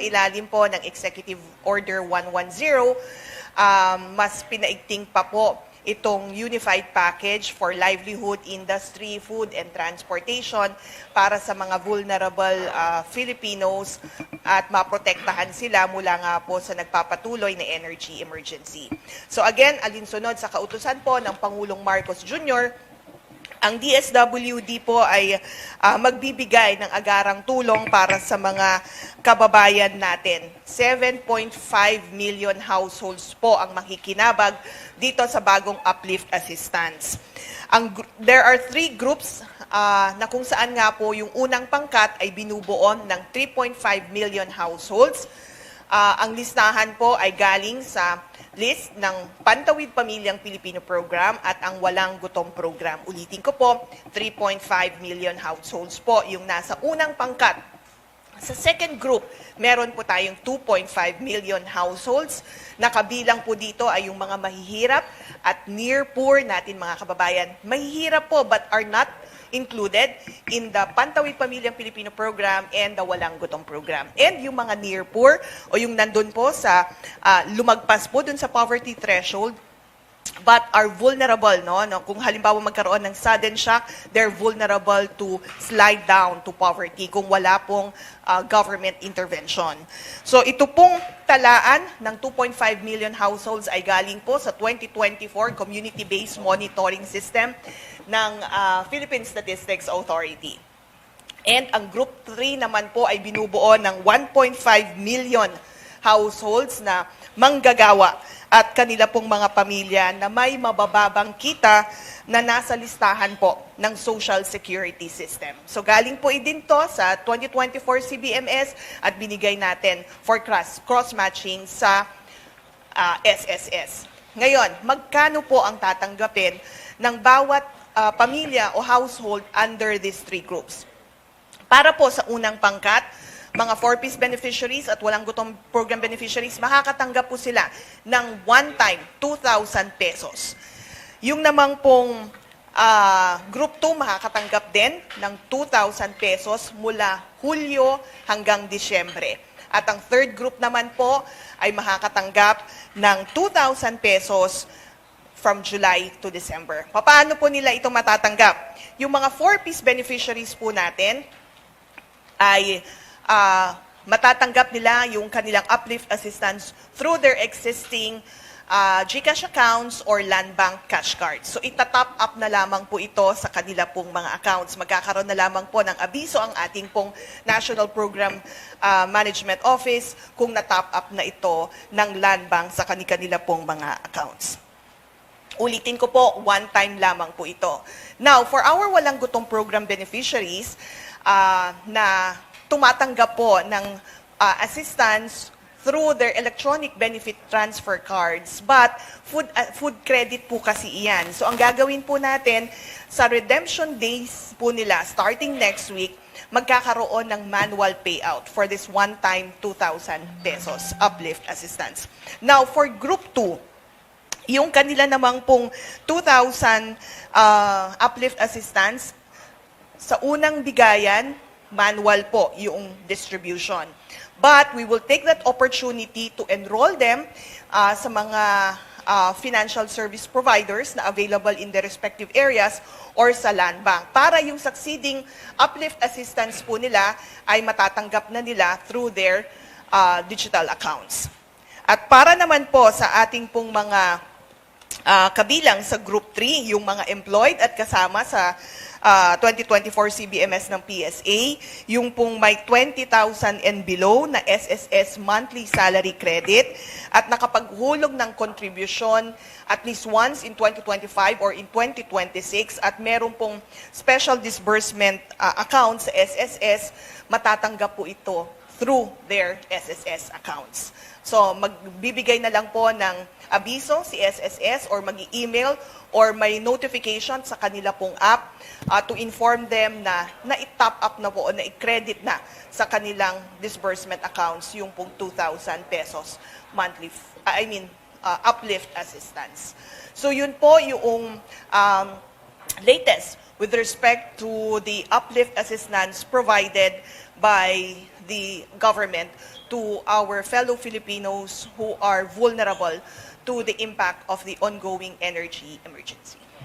ilalim po ng Executive Order 110, mas pinaigting pa po itong Unified Package for Livelihood, Industry, Food, and Transportation para sa mga vulnerable Filipinos at maprotektahan sila mula nga po sa nagpapatuloy na energy emergency. So again, alinsunod sa kautusan po ng Pangulong Marcos Jr., ang DSWD po ay magbibigay ng agarang tulong para sa mga kababayan natin. 7.5 million households po ang makikinabag dito sa bagong uplift assistance. There are 3 groups na kung saan nga po yung unang pangkat ay binubuon ng 3.5 million households. Ang listahan po ay galing sa list ng Pantawid Pamilyang Pilipino Program at ang Walang Gutom Program. Ulitin ko po, 3.5 million households po yung nasa unang pangkat. Sa second group, meron po tayong 2.5 million households. Nakabilang po dito ay yung mga mahihirap at near poor natin mga kababayan. Mahihirap po but are not included in the Pantawid Pamilyang Pilipino Program and the Walang Gutom Program. And yung mga near poor o yung nandun po sa lumagpas po dun sa poverty threshold but are vulnerable, no? Kung halimbawa magkaroon ng sudden shock, they're vulnerable to slide down to poverty kung wala pong government intervention. So ito pong talaan ng 2.5 million households ay galing po sa 2024 Community-Based Monitoring System ng Philippine Statistics Authority. And ang Group 3 naman po ay binubuo ng 1.5 million households na manggagawa at kanila pong mga pamilya na may mabababang kita na nasa listahan po ng Social Security System. So galing po din to sa 2024 CBMS at binigay natin for cross-matching sa SSS. Ngayon, magkano po ang tatanggapin ng bawat pamilya o household under these 3 groups? Para po sa unang pangkat, mga 4-piece beneficiaries at Walang Gutom Program beneficiaries, makakatanggap po sila ng one-time 2,000 pesos. Yung namang pong Group 2 makakatanggap din ng 2,000 pesos mula Hulyo hanggang Disyembre. At ang third group naman po ay makakatanggap ng 2,000 pesos from July to December. Paano po nila ito matatanggap? Yung mga 4-piece beneficiaries po natin ay matatanggap nila yung kanilang uplift assistance through their existing GCash accounts or Land Bank cash cards. So itatop up na lamang po ito sa kanila pong mga accounts. Magkakaroon na lamang po ng abiso ang ating pong National Program Management Office kung na-top up na ito ng Land Bank sa kanila pong mga accounts. Ulitin ko po, one time lamang po ito. Now, for our Walang Gutom Program beneficiaries na tumatanggap po ng assistance through their electronic benefit transfer cards, but food credit po kasi iyan. So ang gagawin po natin, sa redemption days po nila, starting next week, magkakaroon ng manual payout for this one-time 2,000 pesos uplift assistance. Now, for Group 2, yung kanila namang pong 2,000 uplift assistance, sa unang bigayan, manual po yung distribution. But we will take that opportunity to enroll them sa mga financial service providers na available in the respective areas or sa Land Bank para yung succeeding uplift assistance po nila ay matatanggap na nila through their digital accounts. At para naman po sa ating pong mga kabilang sa Group 3, yung mga employed at kasama sa 2024 CBMS ng PSA, yung pong may 20,000 and below na SSS monthly salary credit at nakapaghulog ng contribution at least once in 2025 or in 2026 at meron pong special disbursement account sa SSS, matatanggap po ito through their SSS accounts. So magbibigay na lang po ng abiso si SSS or mag-email or may notification sa kanila pong app to inform them na na-top up na po o na-credit na sa kanilang disbursement accounts yung pong 2,000 pesos monthly, uplift assistance. So yun po yung latest with respect to the uplift assistance provided by the government to our fellow Filipinos who are vulnerable to the impact of the ongoing energy emergency.